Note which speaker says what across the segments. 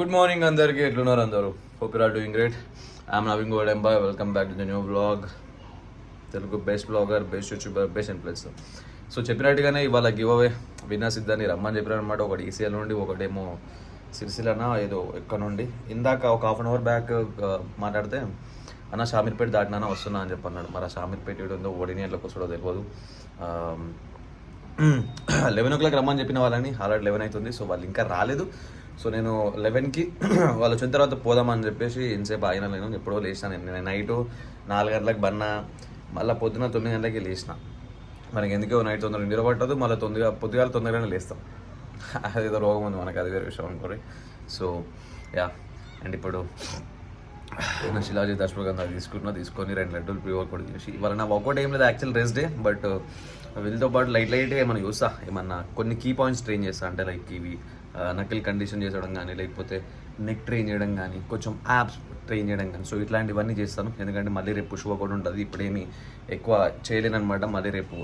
Speaker 1: Good morning అందరికీ, ఎట్లున్నారు అందరూ? Hope you are doing great. I'm Naveen గోడ్ ఎంబాయ్. Welcome back to the new blog. Telugu best blogger, best YouTuber, best influencer. So చెప్పినట్టుగానే ఇవాళ గివ్ అవే విన్నర్స్ ఇద్దని రమ్మని చెప్పారనమాట. ఒకటి ఈసీఎల్ నుండి, ఒకటేమో సిరిసిల్లన ఏదో ఎక్కడ నుండి. ఇందాక ఒక హాఫ్ అన్ అవర్ బ్యాక్ మాట్లాడితే అన్న షామీర్పేట దాటినా వస్తున్నా అని చెప్పన్నాడు. మరి ఆ షామీర్పేట ఏడు ఉందో ఓడిని ఎట్లోకి వస్తాడో తెలియదు. 11 o'clock రమ్మని చెప్పిన వాళ్ళని ఆల్రెడీ 11 అవుతుంది. సో వాళ్ళు ఇంకా రాలేదు. సో నేను 11కి వాళ్ళు వచ్చిన తర్వాత పోదామని చెప్పేసి ఇంతసేపు ఆగిన. నేను ఎప్పుడో లేచినా. నేను నైటు 4 గంటలకు బన్నా, మళ్ళీ పొద్దున 9 గంటలకి లేచిన. మనకి ఎందుకో నైట్ తొందరగా నిద్ర పట్టదు, మళ్ళీ పొద్దుగాల తొందరగానే లేస్తాం. అదేదో రోగం ఉంది మనకు, అది వేరే విషయం అనుకోరి. సో యా, అండ్ ఇప్పుడు నేను శిలాజీ దర్శపగంగా తీసుకొని 2 లడ్డూలు ప్రీ వర్కౌట్ చేసి, ఇవాళ నా వర్కౌట్ ఏం లేదు, యాక్చువల్ రెస్ట్ డే. బట్ వీళ్ళతో పాటు లైట్గా ఏమైనా చూస్తా, ఏమన్నా కొన్ని కీ పాయింట్స్ ట్రైన్ చేస్తా. అంటే లైక్ ఇవి నకిల్ కండిషన్ చేసడం కానీ, లేకపోతే నెక్ ట్రైన్ చేయడం కానీ, కొంచెం యాప్స్ ట్రైన్ చేయడం కానీ. సో ఇట్లాంటివన్నీ చేస్తాను, ఎందుకంటే మళ్ళీ రేపు పుష్ వర్కౌట్ ఉంటుంది. ఇప్పుడేమి ఎక్కువ చేయలేను అనమాట. మళ్ళీ రేపు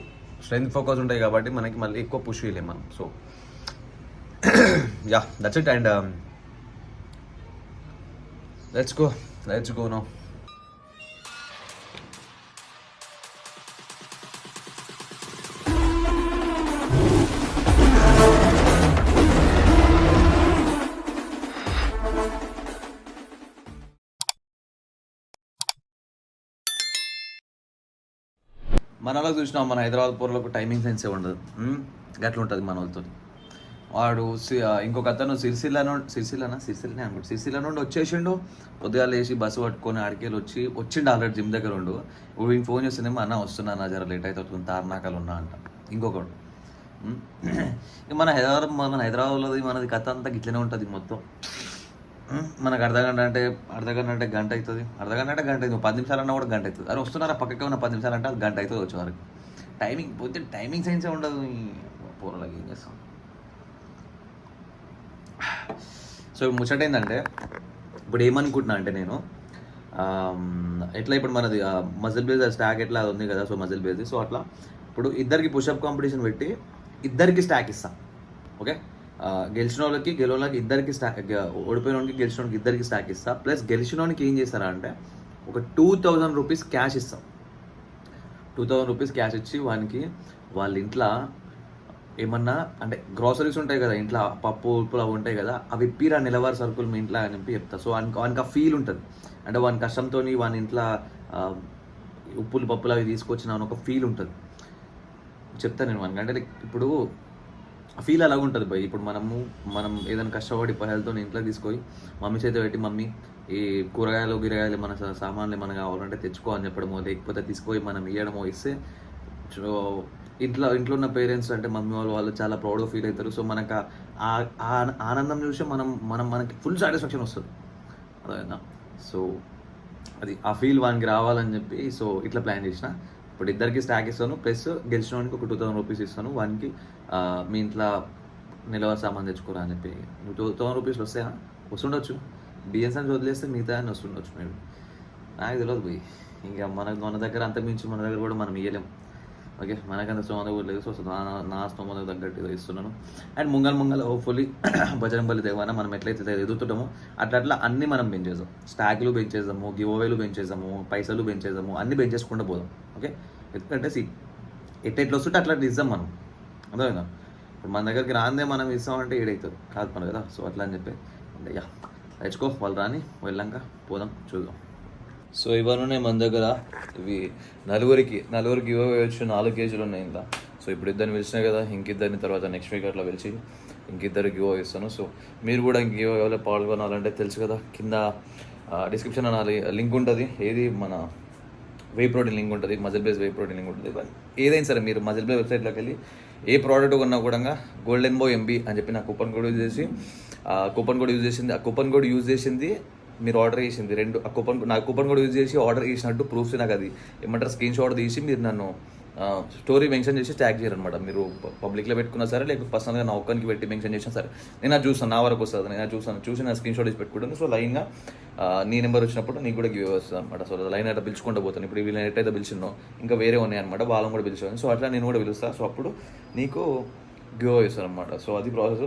Speaker 1: స్ట్రెంత్ ఫోకస్ ఉంటాయి కాబట్టి మనకి మళ్ళీ ఎక్కువ పుష్ చేయలేము మనం. So yeah, that's it. And let's go now. మన వాళ్ళకి చూసినాం, మన హైదరాబాద్ పూర్లకు టైమింగ్ సెన్సే ఉండదు. గట్ల ఉంటుంది మన వాళ్ళతో. వాడు ఇంకొక అతను సిరిసిల్లనే అనుకుంటు, సిరిసిల్ల నుండి వచ్చేసిండు. పొద్దుగా లేచి బస్సు పట్టుకొని ఆడికెళ్ళి వచ్చిండు. ఆల్రెడీ జిమ్ దగ్గర ఉండు. వీడికి ఫోన్ చేస్తేనేమో అన్న వస్తున్నా, జర లేట్ అవుతుంది, తార్నాకాలు ఉన్నా అంట. ఇంకొకడు మన హైదరాబాద్లో మనది కథ అంతా గిట్లనే ఉంటుంది మొత్తం. మనకు అర్ధగంట అంటే గంట అవుతుంది, అర్ధగంట అంటే గంట అవుతుంది, 10 నిమిషాలు అన్నా కూడా గంట అవుతుంది. అరే వస్తున్నారా పక్కకే ఉన్న 10 నిమిషాలు అంటే అది గంట అవుతుంది వచ్చేవారికి. టైమింగ్ పోతే టైమింగ్ సైన్సే ఉండదు పూర్వలకి. ఏం చేస్తాం? సో ముచ్చట ఏంటంటే, ఇప్పుడు ఏమనుకుంటున్నా అంటే నేను ఎట్లా ఇప్పుడు మనది మజిల్ బేస్ స్టాక్ ఎట్లా అది ఉంది కదా. సో మజిల్ బేస్, సో అట్లా ఇప్పుడు ఇద్దరికి పుషప్ కాంపిటీషన్ పెట్టి ఇద్దరికి స్టాక్ ఇస్తాం. ఓకే, గెలిచిన వాళ్ళకి గెలవడానికి ఇద్దరికి స్టాక్, ఓడిపోయిన వాళ్ళకి గెలిచిన వాళ్ళకి ఇద్దరికి స్టాక్ ఇస్తా. ప్లస్ గెలిచిన వాళ్ళకి ఏం చేస్తారా అంటే ఒక 2000 రూపీస్ క్యాష్ ఇస్తాం. 2000 రూపీస్ క్యాష్ ఇచ్చి వానికి వాళ్ళ ఇంట్లో ఏమన్నా అంటే గ్రాసరీస్ ఉంటాయి కదా, ఇంట్లో పప్పు ఉప్పులు అవి ఉంటాయి కదా, అవి ఇప్పిరా నెలవారి సరుకులు మీ ఇంట్లో అని చెప్పి చెప్తా. సో వానికి ఆ ఫీల్ ఉంటుంది. అంటే వాని కష్టంతో వాని ఇంట్లో ఉప్పులు పప్పులు అవి తీసుకొచ్చిన ఒక ఫీల్ ఉంటుంది. చెప్తాను నేను వానికి. అంటే ఇప్పుడు ఫీల్ అలాగ ఉంటుంది భయ్. ఇప్పుడు మనం ఏదైనా కష్టపడి పైలతో ఇంట్లో తీసుకొని మమ్మీ చేత పెట్టి, మమ్మీ ఈ కూరగాయలు మన సామాన్లు ఏమైనా కావాలంటే తెచ్చుకో అని చెప్పడమో, లేకపోతే తీసుకొని మనం ఇవ్వడమో ఇస్తే ఇంట్లో ఉన్న పేరెంట్స్ అంటే మమ్మీ వాళ్ళు చాలా ప్రౌడ్గా ఫీల్ అవుతారు. సో మనకు ఆనందం చూసి మనకి ఫుల్ సాటిస్ఫాక్షన్ వస్తుంది. అదేనా? సో అది ఆ ఫీల్ వానికి రావాలని చెప్పి సో ఇట్లా ప్లాన్ చేసిన. ఇప్పుడు ఇద్దరికి స్టాక్ ఇస్తాను, ప్లస్ గెలిచిన వానికి ఒక 2000 రూపీస్ ఇస్తాను. వానికి మీ ఇంట్లో నిలవ సామాన్ తెచ్చుకోరా అని చెప్పి. 2000 రూపీస్లు వస్తాయా? వస్తుండొచ్చు. బిఎన్సీ వదిలేస్తే మిగతా అని వస్తుండొచ్చు. మేము నాకు తెలియదు పోయి. ఇంకా మన దగ్గర అంతకుమించి మన దగ్గర కూడా మనం ఇవ్వలేము. ఓకే, మనకంత స్తోమత కూడా లేదు. సో నా స్తోమతకు తగ్గట్టు ఇస్తున్నాను. అండ్ ముంగల్ హోప్ఫుల్లీ బజరంగబలి దేవాన మనం ఎట్లయితే ఎదుగుతుంటామో అట్లా అన్నీ మనం పెంచేద్దాం. స్టాక్లు పెంచేద్దాము, గివ్ అవేలు పెంచేద్దాము, పైసలు పెంచేద్దాము, అన్నీ పెంచేసుకుంటూ పోదాం. ఓకే, ఎందుకంటే ఎట్లా వస్తుంటే అట్లా ఇద్దాం మనం. అర్థమైందా? ఇప్పుడు మన దగ్గరికి రాందే మనం ఇస్తామంటే ఏడవుతుంది కాదు మన కదా. సో అట్లా అని చెప్పి యా తెచ్చుకో, వాళ్ళు రాని వెళ్ళాక పోదాం, చూద్దాం. సో ఇవన్నీ మన దగ్గర ఇవి నలుగురికి ఇవ్వచ్చు. 4 కేజీలు ఉన్నాయి ఇంట్లో. సో ఇప్పుడు ఇద్దరిని పిలిచినాయి కదా, ఇంకిద్దరిని తర్వాత నెక్స్ట్ వీక్ అట్లా పిలిచి ఇంకిద్దరికి గివ్ ఇస్తాను. సో మీరు కూడా గివ్ ఎవరో పాల్గొనాలంటే తెలుసు కదా, కింద డిస్క్రిప్షన్ అనాలి లింక్ ఉంటుంది. ఏది మన వే ప్రోటీన్ లింక్ ఉంటుంది, muscle base whey protein link ఉంటుంది. ఏదైనా సరే మీరు మజిల్ బేస్ వెబ్సైట్లోకి వెళ్ళి ఏ ప్రోడక్ట్ కొన్నా కూడా గోల్డెన్ బో ఎంబీ అని చెప్పి నా కూపన్ కోడ్ యూజ్ చేసి ఆ కూపన్ కోడ్ యూజ్ చేసింది మీరు ఆర్డర్ చేసింది 2 నా కూపన్ కోడ్ యూజ్ చేసి ఆర్డర్ చేసినట్టు ప్రూఫ్స్ నాకు అది ఏమంటారు స్క్రీన్ షాట్ తీసి మీరు నన్ను స్టోరీ మెన్షన్ చేసి ట్యాగ్ చేయరనమాట. మీరు పబ్లిక్లో పెట్టుకున్నా సరే, లేకపోతే పర్సనల్గా నా ఒక్కరికి పెట్టి మెన్షన్ చేసినా సరే, నేను అది చూస్తాను, నా వరకు వస్తుంది, నేను చూసి నా స్క్రీన్ షాట్ తీసి పెట్టుకుంటాను. సో లైన్గా నీ నెంబర్ వచ్చినప్పుడు నీకు కూడా గివ్ వస్తుంది అనమాట. సో లైన్ అయితే పిలుచుకుంటూ పోతాను. ఇప్పుడు వీళ్ళని ఎట్టయితే పిలిచినో ఇంకా వేరే ఉన్నాయి అనమాట, వాళ్ళని కూడా పిలిచాను. సో అట్లా నేను కూడా పిలుస్తాను. సో అప్పుడు నీకు గివ్ ఇస్తాను అనమాట. సో అది process.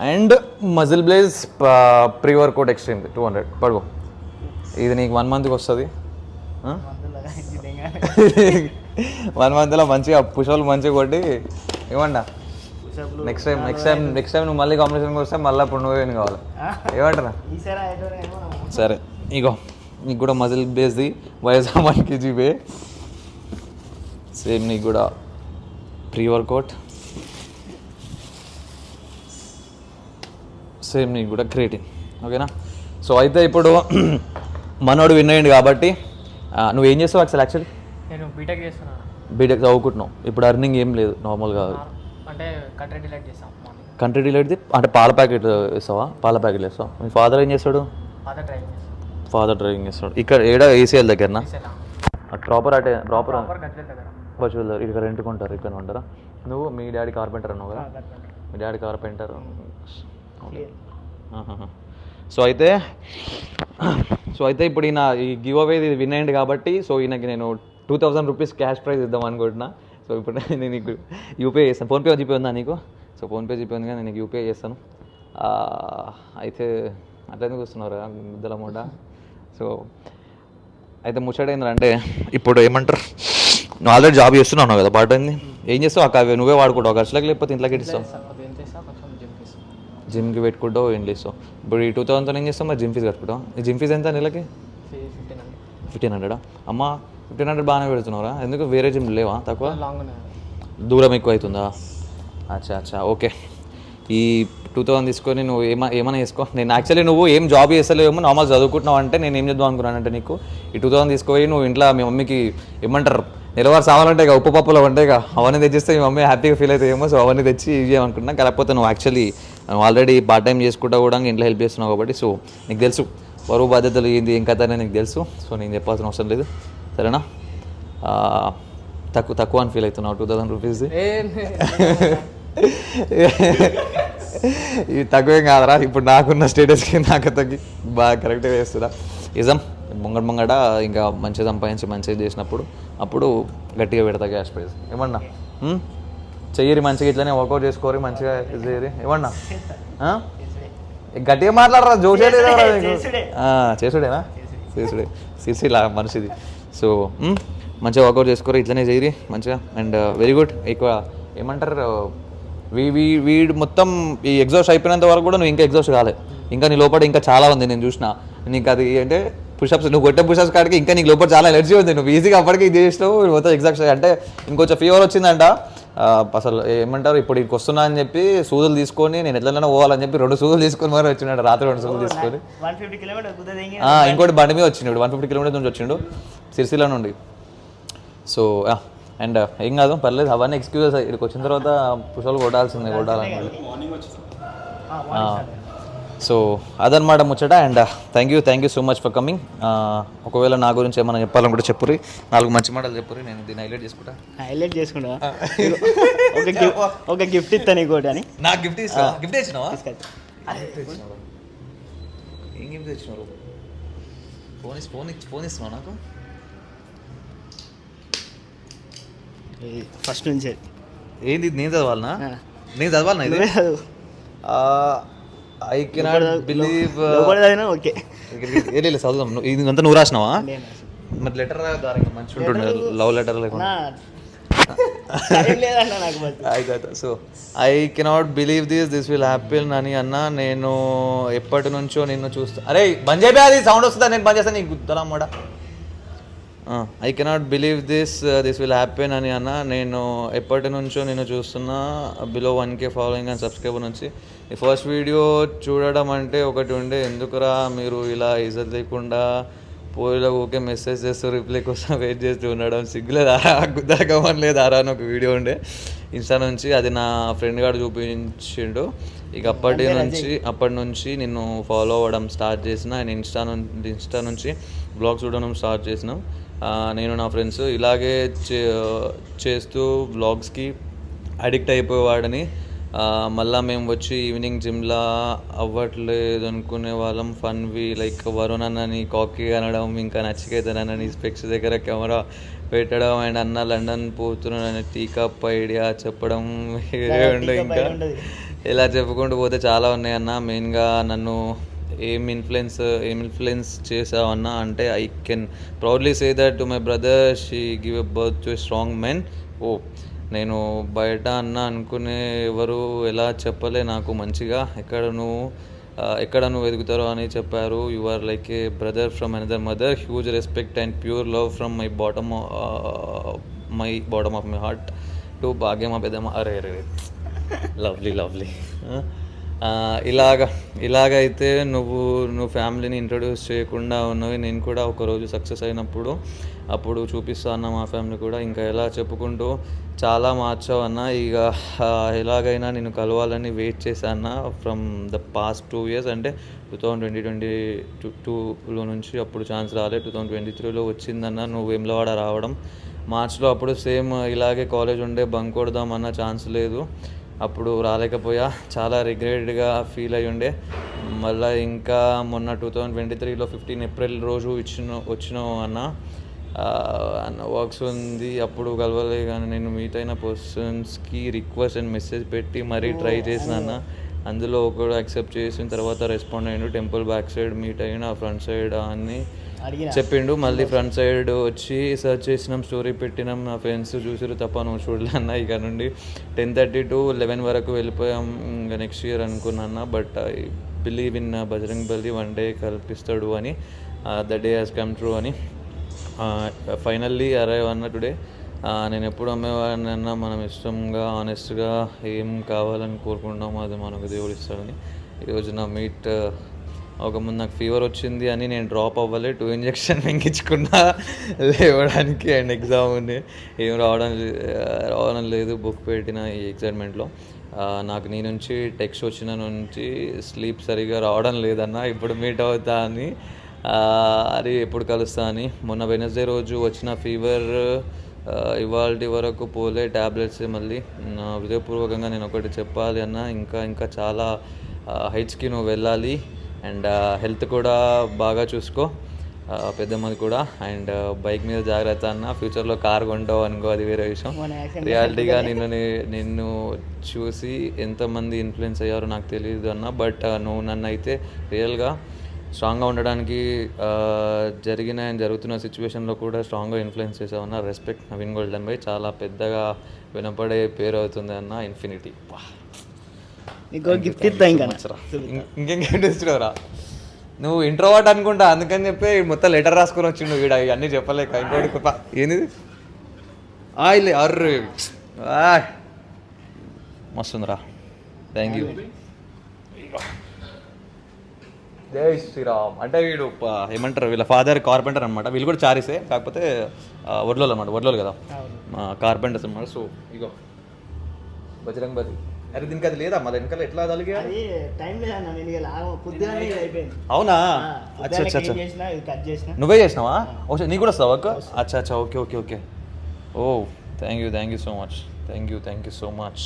Speaker 1: And muscle blaze pre workout extreme 200 పడుకో. ఇది నీకు 1 మంత్కి వస్తుంది. 1 మంత్లో మంచిగా పుషాలు మంచిగా కొట్టి ఏమంటా నెక్స్ట్ టైం నువ్వు మళ్ళీ కాంపిటీషన్కి వస్తే మళ్ళీ అప్పుడు నువ్వేం కావాలి ఏమంటారా? సరే ఇగో నీకు కూడా మజిల్ బేస్ది వైఎస్ఆర్ 1 kg వే సేమ్ నీకు కూడా ప్రీ వర్కౌట్ సేమ్ నీకు కూడా క్రియేటిన్. ఓకేనా? సో అయితే ఇప్పుడు మనోడు విన్ అయ్యింది కాబట్టి నువ్వేం చేస్తావు యాక్చువల్లీ?
Speaker 2: నేను బీటెక్ చేస్తున్నాను.
Speaker 1: బీటెక్ చదువుకుంటున్నావు. ఇప్పుడు అర్నింగ్ ఏం లేదు నార్మల్గా
Speaker 2: అంటే కంట్రీ డిలైట్ చేస్తాం.
Speaker 1: కంట్రీ డిలైట్ది అంటే పాల ప్యాకెట్ ఇస్తావా? పాల ప్యాకెట్లు ఇస్తావా? మీ ఫాదర్ ఏం చేస్తాడు? ఫాదర్ డ్రైవింగ్ చేస్తాడు. ఇక్కడ ఏడా ఏసీఎల్ దగ్గరనా? ప్రాపర్ అంటే ప్రాపర్ బచ్చుల దగ్గర. ఇక్కడ రెంట్కుంటారు, ఇక్కడ ఉంటారా? నువ్వు మీ డాడీ కార్పెంటర్ అన్నావు కదా? మీ డాడీ కార్పెంటర్. సో అయితే ఇప్పుడు ఈయన ఈ గివ్ అవే విన్ అయ్యింది కాబట్టి సో ఈయనకి నేను 2000 రూపీస్ క్యాష్ ప్రైజ్ ఇద్దాం అనుకుంటున్నా. సో ఇప్పుడు నేను నీకు యూపీఐ చేస్తాను. ఫోన్పే జీపే ఉందా నీకు? సో ఫోన్పే జీపే ఉంది కానీ నేను నీకు యూపీఐ చేస్తాను. అయితే అట్లా ఎందుకు వస్తున్నారు ముద్దల మూడ? సో అయితే ముచ్చటైందంటే ఇప్పుడు ఏమంటారు, నువ్వు ఆల్రెడీ జాబ్ చేస్తున్నావు కదా పార్ట్ టైంది. ఏం చేస్తావు అక్క? నువ్వే వాడుకుంటావు ఖర్చులకు, లేకపోతే ఇంట్లోకి ఇస్తావు? జిమ్కి పెట్టుకుంటావు, ఏం చేస్తావు? ఇప్పుడు ఈ 2000తో ఏం చేస్తావు మరి? జిమ్ ఫీజు కట్టుకుంటావు. ఈ జిమ్ ఫీజు ఎంత నెలకి? 1500. అమ్మ 1500 బాగానే పెడుతున్నారా? ఎందుకు వేరే జిమ్ లేవా తక్కువ? దూరం ఎక్కువ అవుతుందా? అచ్చా ఓకే. ఈ 2000 తీసుకొని నువ్వు ఏమైనా వేసుకో. నేను యాక్చువల్లీ నువ్వు ఏం జాబ్ చేస్తలేవేమో, నార్మల్ చదువుకుంటున్నావు అంటే నేను ఏం చేద్దాం అనుకున్నానంటే నీకు ఈ 2000 తీసుకుపోయి నువ్వు ఇంట్లో మీ మమ్మీకి ఏమంటారు నెలవారు సామాన్లు ఇక ఉప్పు పప్పులు ఉంటాయి ఇక అవన్నీ తెచ్చిస్తే మీ మమ్మీ హ్యాపీగా ఫీల్ అవుతాయేమో. సో అవన్నీ తెచ్చి ఇది చేయమనుకుంటున్నా. కాకపోతే నువ్వు యాక్చువల్లీ ఆల్రెడీ పార్ట్ టైం చేసుకుంటా కూడా ఇంట్లో హెల్ప్ చేస్తున్నావు కాబట్టి సో నీకు తెలుసు బరువు బాధ్యతలు ఏంది ఏం కథ అనేది నీకు తెలుసు. సో నేను చెప్పాల్సిన అవసరం లేదు, సరేనా? తక్కువ అని ఫీల్ అవుతున్నావు 2000 రూపీస్. ఇది తక్కువేం కాదరా, ఇప్పుడు నాకున్న స్టేటస్కి నాకు తగ్గి బాగా కరెక్ట్గా చేస్తున్నా. నిజం ముంగడ ఇంకా మంచిగా సంపాదించి మంచిగా చేసినప్పుడు అప్పుడు గట్టిగా పెడతా క్యాష్ ప్రైజ్. ఏమన్నా చెయ్యరి మంచిగా ఇట్లనే వర్కౌట్ చేసుకోరి మంచిగా చేయరి. ఏమన్నా గట్టిగా మాట్లాడరా, జోషే లేదా? చేసుడేనా? చేసుడే మనిషిది. సో మంచిగా వర్కౌట్ చేసుకోరు, ఇట్లనే చేయరి మంచిగా. And very good. ఎక్కువ ఏమంటారు వీడు మొత్తం ఈ ఎగ్జాస్ట్ అయిపోయినంత వరకు కూడా నువ్వు ఇంకా ఎగ్జాస్ట్ కాలేదు. ఇంకా నీ లోపల ఇంకా చాలా ఉంది, నేను చూసిన. నీకు అది అంటే పుషప్స్, నువ్వు కొట్టే పుషప్స్ కాడికి ఇంకా నీకు లోపల చాలా ఎనర్జీ ఉంది. నువ్వు ఈజీగా అప్పటికి ఇది చేసినావు మొత్తం ఎగ్జాస్ట్. అంటే ఇంకొంచెం ఫీవర్ వచ్చిందంట అసలు. ఏమంటారు ఇప్పుడు ఇంటికి వస్తున్నా అని చెప్పి సూదులు తీసుకొని నేను ఎట్లైనా పోవాలని చెప్పి 2 సూదులు తీసుకొని మరి వచ్చినాడు. రాత్రి 2 సూదులు తీసుకొని ఇంకోటి బండి మీద వచ్చిండు. 150 కిలోమీటర్స్ నుంచి వచ్చిండు సిరిసిల్ల నుండి. సో అండ్ ఏం కాదు, పర్లేదు, అవన్నీ ఎక్స్క్యూజెస్. ఇక్కడికి వచ్చిన తర్వాత పుషాలు కొట్టాల్సిందే, కొట్టాలని. సో అదనమాట ముచ్చట. And thank you so much for coming. ఒకవేళ నా గురించి ఏమైనా చెప్పాలనుకుంటే చెప్పుర్రి, 4 మంచి మాటలు చెప్పుర్రి, నేను దీన్ని హైలైట్ చేసుకుంటా.
Speaker 2: ఒక గిఫ్ట్ ఇస్తా నీకు అని.
Speaker 1: నాకు గిఫ్ట్ ఇస్తా? గిఫ్ట్ ఇచ్చినావా? ఏం గిఫ్ట్ ఇచ్చినారు? ఫోన్ ఇస్తున్నావు నాకు
Speaker 2: ఫస్ట్ నుంచి.
Speaker 1: ఏంది నేను చదవాలనా? నేను చదవాలనా ఇది? I cannot believe.
Speaker 2: ఓకే
Speaker 1: చదువుదాం. ఇదంతా నువ్వు రాసినావా? మరి లెటర్ రాదా మంచిగా ఉంటుండే, లవ్ లెటర్ లేకుండా. అయితే so I cannot believe this will happen అని అన్న. నేను ఎప్పటి నుంచో నిన్ను చూస్తా. అరే బంద్ చేయబే, అది సౌండ్ వస్తుందా? నేను బంద్ చేస్తాను. నీకు గుర్తులమ్మడా. I cannot believe this will happen అని అన్న. నేను ఎప్పటి నుంచో నేను చూస్తున్నా. Below 1K following and subscriber నుంచి ఈ ఫస్ట్ వీడియో చూడడం అంటే ఒకటి ఉండే. ఎందుకురా మీరు ఇలా ఇజ్జత్ లేకుండా పోయిలో ఊకే మెసేజ్ చేస్తూ రిప్లై కోసం వెయిట్ చేస్తూ ఉండడం సిగ్గులేదారా, గుద్దకమని లేదారా అని ఒక వీడియో ఉండే ఇన్స్టా నుంచి. అది నా ఫ్రెండ్ గారు చూపించిండు. ఇక అప్పటి నుంచి నిన్ను ఫాలో అవ్వడం స్టార్ట్ చేసిన. అండ్ ఇన్స్టా నుంచి బ్లాగ్స్ చూడడం స్టార్ట్ చేసినాం. నేను నా ఫ్రెండ్స్ ఇలాగే చేస్తూ బ్లాగ్స్కి అడిక్ట్ అయిపోయేవాడని. మళ్ళీ మేము వచ్చి ఈవినింగ్ జిమ్లా అవ్వట్లేదు అనుకునే వాళ్ళం. ఫన్వి లైక్ వరుణ్ అన్నని కాకీ అనడం, ఇంకా నచ్చికేతనని స్పెక్స్ దగ్గర కెమెరా పెట్టడం, అండ్ అన్న లండన్ పోతున్నానని టీ కప్ ఐడియా చెప్పడం వేరే ఉండే. ఇంకా ఇలా చెప్పుకుంటూ పోతే చాలా ఉన్నాయన్న. మెయిన్గా నన్ను ఏం ఇన్ఫ్లుయెన్స్ చేసావన్న అంటే I can proudly say that to my brother she give a birth to strong men. ఓ నేను బయట అన్న అనుకునే ఎవరు ఎలా చెప్పలే నాకు మంచిగా ఎక్కడ నువ్వు ఎదుగుతారో అని చెప్పారు. You are like a brother from another mother. Huge respect and pure love from my bottom of my heart to భాగ్యమా పెద్దమ్మ. అరే లవ్లీ. ఇలాగైతే నువ్వు ఫ్యామిలీని ఇంట్రొడ్యూస్ చేయకుండా ఉన్నవి. నేను కూడా ఒకరోజు సక్సెస్ అయినప్పుడు అప్పుడు చూపిస్తా అన్న మా ఫ్యామిలీ కూడా. ఇంకా ఎలా చెప్పుకుంటూ చాలా మార్చావు అన్న. ఇక ఎలాగైనా నేను కలవాలని వెయిట్ చేశాను ఫ్రమ్ ద పాస్ట్ 2 years. అంటే 2022లో నుంచి అప్పుడు ఛాన్స్ రాలేదు. 2023లో వచ్చిందన్న నువ్వు వేములవాడ రావడం. మార్చ్లో అప్పుడు సేమ్ ఇలాగే కాలేజ్ ఉండే బంక్ కొడదామన్న ఛాన్స్ లేదు, అప్పుడు రాలేకపోయా. చాలా రిగ్రెట్గా ఫీల్ అయ్యి ఉండే. మళ్ళీ ఇంకా మొన్న 2023లో 15 ఏప్రిల్ రోజు వచ్చినావు అన్న వర్క్స్ ఉంది అప్పుడు కలవలే. కానీ నేను మీట్ అయిన పర్సన్స్కి రిక్వెస్ట్ అండ్ మెసేజ్ పెట్టి మరీ ట్రై చేసిన అన్న. అందులో ఒకడు యాక్సెప్ట్ చేసిన తర్వాత రెస్పాండ్ అయ్యిండు. టెంపుల్ బ్యాక్ సైడ్ మీట్ అయిన ఫ్రంట్ సైడ్ అని చెప్పిండు. మళ్ళీ ఫ్రంట్ సైడ్ వచ్చి సర్చ్ చేసినాం, స్టోరీ పెట్టినాం. నా ఫ్రెండ్స్ చూసిరు తప్ప నువ్వు చూడలే అన్న. ఇక నుండి 10:30 to 11 వరకు వెళ్ళిపోయాం. ఇంకా నెక్స్ట్ ఇయర్ అనుకున్నా. But I believe in Bajrang బలి వన్ డే కల్పిస్తాడు అని. The day has come true అని ఫైనల్లీ అరైవ్ అన్న టుడే. నేను ఎప్పుడు అమ్మేవాడిని అన్న మనం ఇష్టంగా ఆనెస్ట్గా ఏం కావాలని కోరుకుంటామో అది మనకు దేవుడు ఇస్తాడని. ఈరోజు నా మీట్ ముందు నాకు ఫీవర్ వచ్చింది అని నేను డ్రాప్ అవ్వలే. 2 ఇంజెక్షన్ వెంగించుకున్నా లేవడానికి. అండ్ ఎగ్జామ్ ఉంది, ఏం రావడం లేదు. బుక్ పెట్టిన ఈ ఎక్సైట్మెంట్లో నాకు నీ నుంచి టెక్స్ట్ వచ్చిన నుంచి స్లీప్ సరిగా రావడం లేదన్న. ఇప్పుడు మీట్ అవుతా అని అది ఎప్పుడు కలుస్తా అని. మొన్న వెనస్డే రోజు వచ్చిన ఫీవర్ ఇవాళ వరకు పోలే. ట్యాబ్లెట్స్ మళ్ళీ హృదయపూర్వకంగా నేను ఒకటి చెప్పాలి అన్న, ఇంకా చాలా హైట్స్కి నువ్వు వెళ్ళాలి. అండ్ హెల్త్ కూడా బాగా చూసుకో పెద్దమ్మది కూడా. అండ్ బైక్ మీద జాగ్రత్త అన్న. ఫ్యూచర్లో కార్ కొంటావు అనుకో, అది వేరే విషయం. రియాలిటీగా నిన్ను చూసి ఎంతమంది ఇన్ఫ్లుయెన్స్ అయ్యారో నాకు తెలియదు అన్న. బట్ నువ్వు నన్ను అయితే రియల్గా స్ట్రాంగ్గా ఉండడానికి జరుగుతున్న సిచ్యువేషన్లో కూడా స్ట్రాంగ్గా ఇన్ఫ్లుయెన్స్ చేసావు అన్న. Respect Naveen golden by. చాలా పెద్దగా వినపడే పేరు అవుతుంది అన్న. ఇన్ఫినిటీ.
Speaker 2: గిఫ్ట్ ఇస్తా.
Speaker 1: ఇంకేం గిఫ్ట్ ఇస్తున్నావురా నువ్వు? ఇంట్రోవర్ట్ అనుకుంటా, అందుకని చెప్పి మొత్తం లెటర్ రాసుకొని వచ్చిండు వీడు. ఇవన్నీ చెప్పలేక ఇంకోటి ఏంది ఆయిలే అర్రే మస్తుందిరా. Thank you. జై శ్రీరామ్. అంటే వీడు ఏమంటారు, వీళ్ళ ఫాదర్ కార్పెంటర్ అనమాట. వీళ్ళు కూడా చారీసే, కాకపోతే వడ్లోలు అనమాట. వడ్లోలు కదా కార్పెంటర్స్ అనమాట. సో ఇగో బజరంగ్ బలి. అరే దీనికి అది లేదా మరి వెనకాల ఎట్లా తలిగా? అవునా? అచ్చా నువ్వే చేసినావా? ఓకే నీకు కూడా వస్తావా? అచ్చా ఓకే. ఓ thank you so much. Thank you so much.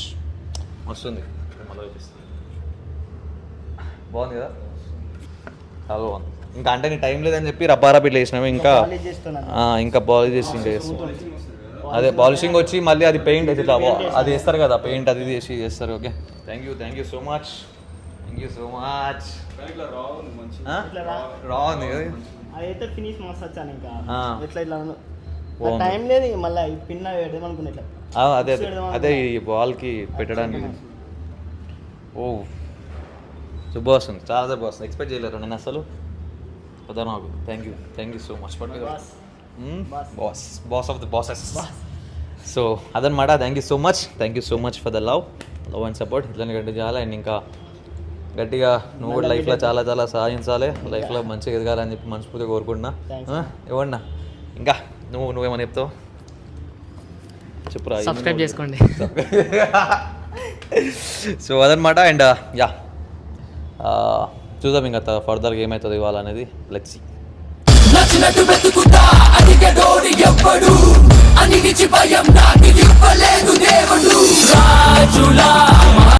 Speaker 1: వస్తుంది బాగుంది కదా? చాలా బాగుంది. ఇంకా అంటే నీ టైం లేదని చెప్పి రబ్బారబిట్లు వేసినాము. ఇంకా పాలిష్ చేసి ఇంకా చేస్తాం. అదే పాలిషింగ్ వచ్చి మళ్ళీ అది పెయింట్ అయితే అది వేస్తారు కదా, పెయింట్ అది చేసి చేస్తారు. Okay thank you so much. రావుంది
Speaker 2: అదైతే ఫినిష్ మస్తు వచ్చాను. ఇంకా ఇట్లా టైం లేదు మళ్ళీ పిన్న పెడదామనుకున్నా.
Speaker 1: అదే ఈ బాల్కి పెట్టడానికి. ఓ బాగా వస్తుంది, చాలా బాగా వస్తుంది. ఎక్స్పెక్ట్ చేయలేరు నేను అసలు. పదా నాకు. Thank you so much for boss of the bosses. So అదనమాట. Thank you so much for the love and support. ఇట్లా గట్టి చేయాలి. అండ్ ఇంకా గట్టిగా నువ్వు కూడా లైఫ్లో చాలా సాధించాలి, లైఫ్లో మంచిగా ఎదగాలని చెప్పి మనస్ఫూర్తిగా కోరుకుంటున్నా. ఇవ్వండి ఇంకా నువ్వేమని చెప్తావు చెప్పురా.
Speaker 2: సబ్స్క్రైబ్ చేసుకోండి.
Speaker 1: సో అదనమాట. అండ్ యా చూద్దాం ఇంకా ఫర్దర్గా ఏమవుతుంది ఇవాళ అనేది. Let's see. నచ్చినట్టు వెతుకుతా అడిగేడోడి ఎవ్వడు, అన్నిటిచి భయం నాకు ఇవ్వలేదు దేవుడు. రాజులా